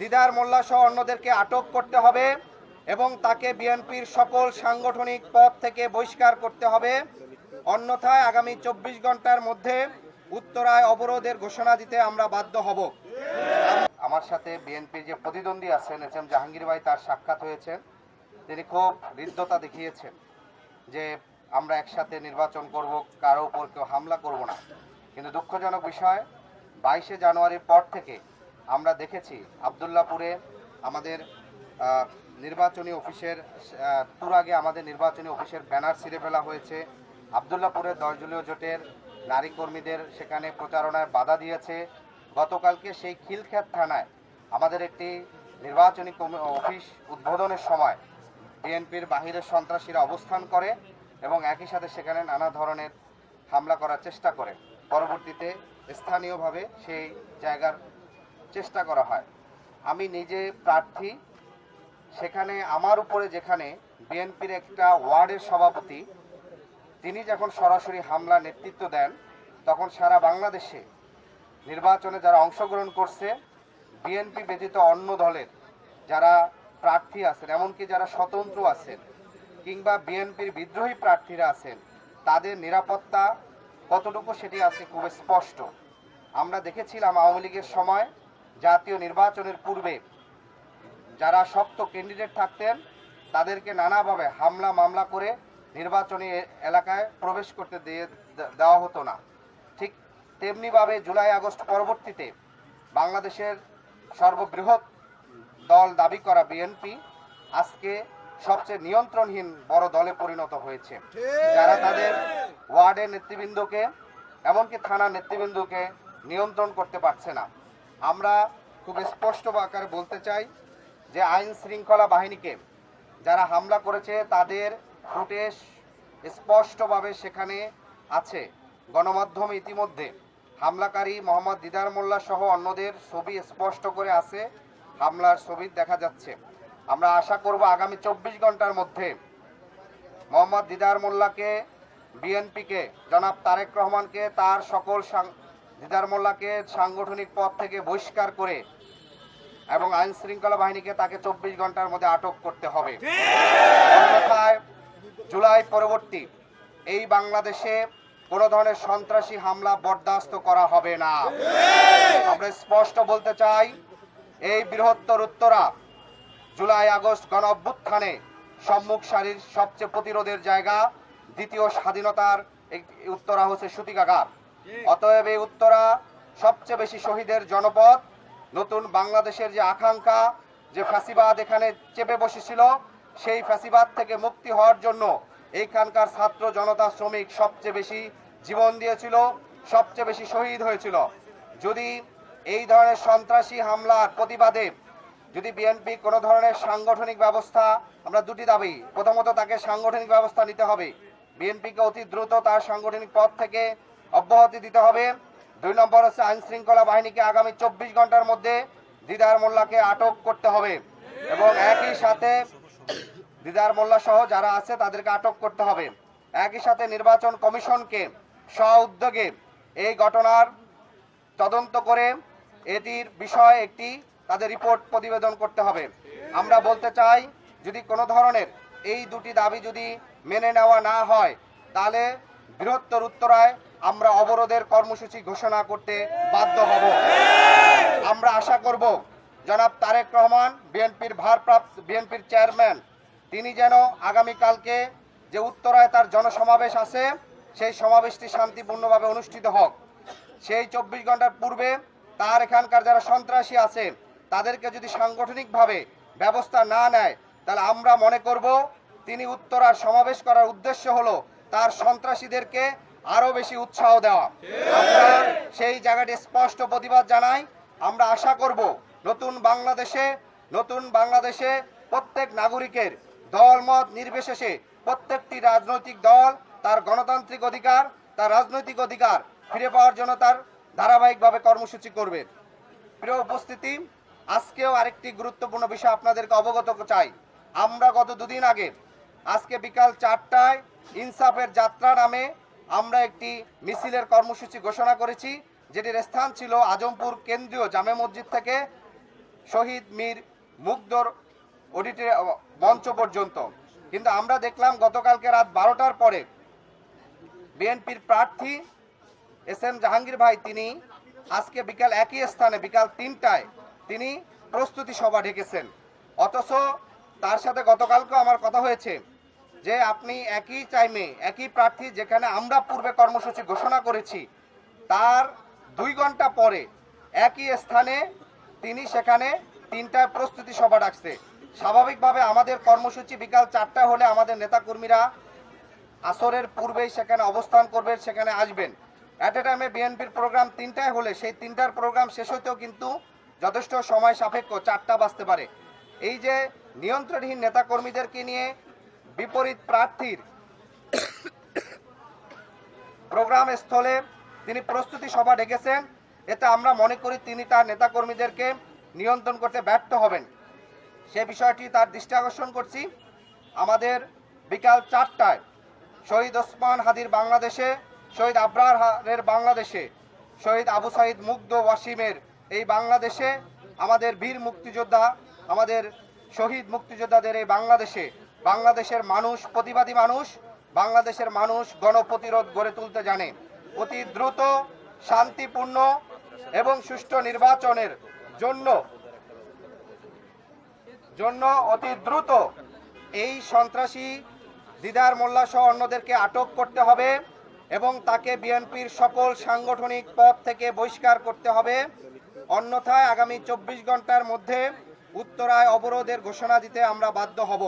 দিদার মোল্লা সহ অন্যদেরকে আটক করতে হবে এবং তাকে বিএনপির সকল সাংগঠনিক পদ থেকে বহিষ্কার করতে হবে। অন্যথায় আগামী 24 ঘন্টার মধ্যে উত্তরায় অবরোধের ঘোষণা দিতে আমরা বাধ্য হব। আমার সাথে বিএনপির যে প্রতিদ্বন্দ্বী আছেন এস এম জাহাঙ্গীর ভাই, তার সাক্ষাৎ হয়েছে। তিনি খুব হৃদ্যতা দেখিয়েছেন যে আমরা একসাথে নির্বাচন করব, কারো উপর কেউ হামলা করব না। কিন্তু দুঃখজনক বিষয়, 22শে জানুয়ারির পর থেকে আমরা দেখেছি আবদুল্লাপুরে আমাদের নির্বাচনী অফিসের আগে আমাদের নির্বাচনী অফিসের ব্যানার ছিঁড়ে ফেলা হয়েছে। আবদুল্লাপুরে 10 দলীয় জোটের নারী কর্মীদের সেখানে প্রচারণায় বাধা দিয়েছে। গতকালকে সেই খিলখ্যাত থানায় আমাদের একটি নির্বাচনী অফিস উদ্বোধনের সময় বিএনপির বাহিরের সন্ত্রাসীরা অবস্থান করে এবং একই সাথে সেখানে নানা ধরনের হামলা করার চেষ্টা করে। পরবর্তীতে স্থানীয়ভাবে সেই জায়গার চেষ্টা করা হয়। আমি নিজে প্রার্থী, সেখানে আমার উপরে যেখানে বিএনপির একটা ওয়ার্ডের সভাপতি, তিনি যখন সরাসরি হামলা নেতৃত্ব দেন, তখন সারা বাংলাদেশে নির্বাচনে যারা অংশগ্রহণ করছে বিএনপি ব্যতীত অন্য দলের যারা প্রার্থী আছেন, এমনকি যারা স্বতন্ত্র আছেন কিংবা বিএনপির বিদ্রোহী প্রার্থীরা আছেন, তাদের নিরাপত্তা কতটুকু সেটি আছে খুব স্পষ্ট। আমরা দেখেছিলাম আওয়ামী লীগের সময় জাতীয় নির্বাচনের পূর্বে যারা শক্ত ক্যান্ডিডেট থাকতেন তাদেরকে নানাভাবে হামলা মামলা করে নির্বাচনী এলাকায় প্রবেশ করতে দেওয়া হতো না। ঠিক তেমনিভাবে জুলাই আগস্ট পরবর্তীতে বাংলাদেশের সর্ববৃহৎ দল দাবি করা বিএনপি আজকে সবচেয়ে নিয়ন্ত্রণহীন বড় দলে পরিণত হয়েছে, যারা তাদের ওয়ার্ডের নেতৃবৃন্দকে এমনকি থানার নেতৃবৃন্দকে নিয়ন্ত্রণ করতে পারছে না। আমরা খুব স্পষ্ট আকারে বলতে চাই যে আইন শৃঙ্খলা বাহিনীকে যারা হামলা করেছে তাদের ফুটেজ স্পষ্টভাবে সেখানে আছে। গণমাধ্যমে ইতিমধ্যে হামলাকারী মোহাম্মদ দিদার মোল্লা সহ অন্যদের ছবি স্পষ্ট করে আছে, হামলার ছবি দেখা যাচ্ছে। আমরা আশা করব আগামী 24 ঘন্টার মধ্যে মোহাম্মদ দিদার মোল্লাকে, বিএনপিকে, জনাব তারেক রহমানকে, তার সকল দিদার মোল্লাকে সাংগঠনিক পদ থেকে বহিষ্কার করে এবং আইন শৃঙ্খলা বাহিনীকে তাকে 24 ঘন্টার মধ্যে আটক করতে হবে। অন্যথায় জুলাই পরবর্তী এই বাংলাদেশে কোনো ধরনের সন্ত্রাসী হামলা বরদাস্ত করা হবে না। আমরা স্পষ্ট বলতে চাই, এই বৃহত্তর উত্তরা জুলাই আগস্ট গণ অভ্যুত্থানে সম্মুখ সারির সবচেয়ে প্রতিরোধের জায়গা, দ্বিতীয় স্বাধীনতার উত্তরা হচ্ছে সূতিকাগার। অতএব এই উত্তরা সবচেয়ে বেশি শহীদের জনপদ। নতুন বাংলাদেশের যে আকাঙ্ক্ষা, যে ফ্যাসিবাদ এখানে চেপে বসেছিল, সেই ফ্যাসিবাদ থেকে মুক্তি হওয়ার জন্য এইখানকার ছাত্র জনতা শ্রমিক সবচেয়ে বেশি জীবন দিয়েছিল, সবচেয়ে বেশি শহীদ হয়েছিল। যদি এই ধরনের সন্ত্রাসী হামলার প্রতিবাদে যদি বিএনপি কোনো ধরনের সাংগঠনিক ব্যবস্থা, আমরা দুটি দাবি, প্রথমত তাকে সাংগঠনিক ব্যবস্থা নিতে হবে, বিএনপিকে অতি দ্রুত তার সাংগঠনিক পদ থেকে অব্যাহতি দিতে হবে। 2 নম্বর হচ্ছে আইন শৃঙ্খলা বাহিনীকে আগামী 24 ঘন্টার মধ্যে দিদার মোল্লাকে আটক করতে হবে এবং একই সাথে দিদার মোল্লা সহ যারা আছে তাদেরকে আটক করতে হবে। একই সাথে নির্বাচন কমিশনকে স্ব-উদ্যোগে এই ঘটনার তদন্ত করে এটির বিষয়ে একটি তাদের রিপোর্ট প্রতিবেদন করতে হবে। আমরা বলতে চাই, যদি কোনো ধরনের এই দুটি দাবি যদি মেনে নেওয়া না হয়, তাহলে বৃহত্তর উত্তরায় আমরা অবরোধের কর্মসূচি ঘোষণা করতে বাধ্য হব। আমরা আশা করব জনাব তারেক রহমান, বিএনপির চেয়ারম্যান, তিনি যেন আগামীকালকে যে উত্তরায় তার জনসমাবেশ আছে সেই সমাবেশটি শান্তিপূর্ণভাবে অনুষ্ঠিত হোক। সেই 24 ঘন্টার পূর্বে তার এখানকার যারা সন্ত্রাসী আছে তাদেরকে যদি সাংগঠনিকভাবে ব্যবস্থা না নেয়, তাহলে আমরা মনে করব তিনি উত্তরার সমাবেশ করার উদ্দেশ্য হলো তার সন্ত্রাসীদেরকে আরো বেশি উৎসাহ দেওয়া। আমরা সেই জায়গাটি স্পষ্ট প্রতিবাদ জানাই। আমরা আশা করব নতুন বাংলাদেশে প্রত্যেক নাগরিকের দলমত নির্বিশেষে প্রত্যেকটি রাজনৈতিক দল তার গণতান্ত্রিক অধিকার, তার রাজনৈতিক অধিকার ফিরে পাওয়ার জন্য তার ধারাবাহিকভাবে কর্মসূচি করবে। প্রিয় উপস্থিতি, আজকেও আরেকটি গুরুত্বপূর্ণ বিষয় আপনাদেরকে অবগত চাই। আমরা গত 2 দিন আগে আজকে বিকাল 4টায় ইনসাফের যাত্রা নামে আমরা একটি মিছিলের কর্মসূচি ঘোষণা করেছি, যেটির স্থান ছিল আজমপুর কেন্দ্রীয় জামে মসজিদ থেকে শহীদ মীর মুগ্ধর অডিটোরিয়াম মঞ্চ পর্যন্ত। কিন্তু আমরা দেখলাম গতকালকে রাত 12টার পরে বিএনপির প্রার্থী এস এম জাহাঙ্গীর ভাই তিনি আজকে বিকাল একই স্থানে বিকাল 3টায় তিনি প্রস্তুতি সভা ডেকেছেন। অথচ তার সাথে গতকালকেও আমার কথা হয়েছে যে আপনি একই টাইমে একই প্রার্থী যেখানে আমরা পূর্বে কর্মসূচি ঘোষণা করেছি তার 2 ঘন্টা পরে একই স্থানে তিনি সেখানে 3টায় প্রস্তুতি সভা ডাকছে। স্বাভাবিকভাবে আমাদের কর্মসূচি বিকাল 4টা হলে আমাদের নেতাকর্মীরা আসরের পূর্বেই সেখানে অবস্থান করবেন, সেখানে আসবেন। অ্যাট এ টাইমে বিএনপির প্রোগ্রাম 3টায় হলে সেই 3টার প্রোগ্রাম শেষ হতেও কিন্তু যথেষ্ট সময় সাপেক্ষ 4টা বাজতে পারে। এই যে নিয়ন্ত্রণহীন নেতাকর্মীদেরকে নিয়ে বিপরীত প্রার্থীর প্রোগ্রাম স্থলে তিনি প্রস্তুতি সভা ডেকেছেন, এতে আমরা মনে করি তিনি তার নেতাকর্মীদেরকে নিয়ন্ত্রণ করতে ব্যর্থ হবেন। সে বিষয়টি তার দৃষ্টি আকর্ষণ করছি। আমাদের বিকাল 4টায় শহীদ ওসমান হাদির বাংলাদেশে, শহীদ আবরারের বাংলাদেশে, শহীদ আবু সাইদ মুগ্ধ ওয়াসিমের এই বাংলাদেশে, আমাদের বীর মুক্তিযোদ্ধা, আমাদের শহীদ মুক্তিযোদ্ধাদের এই বাংলাদেশে বাংলাদেশের মানুষ প্রতিবাদী মানুষ, বাংলাদেশের মানুষ গণপ্রতিরোধ গড়ে তুলতে জানে। অতি দ্রুত শান্তিপূর্ণ এবং সুষ্ঠু নির্বাচনের জন্য অতি দ্রুত এই সন্ত্রাসী দিদার মোল্লা সহ অন্যদেরকে আটক করতে হবে এবং তাকে বিএনপির সকল সাংগঠনিক পদ থেকে বহিষ্কার করতে হবে। অন্যথায় আগামী 24 ঘন্টার মধ্যে উত্তরায় অবরোধের ঘোষণা দিতে আমরা বাধ্য হব।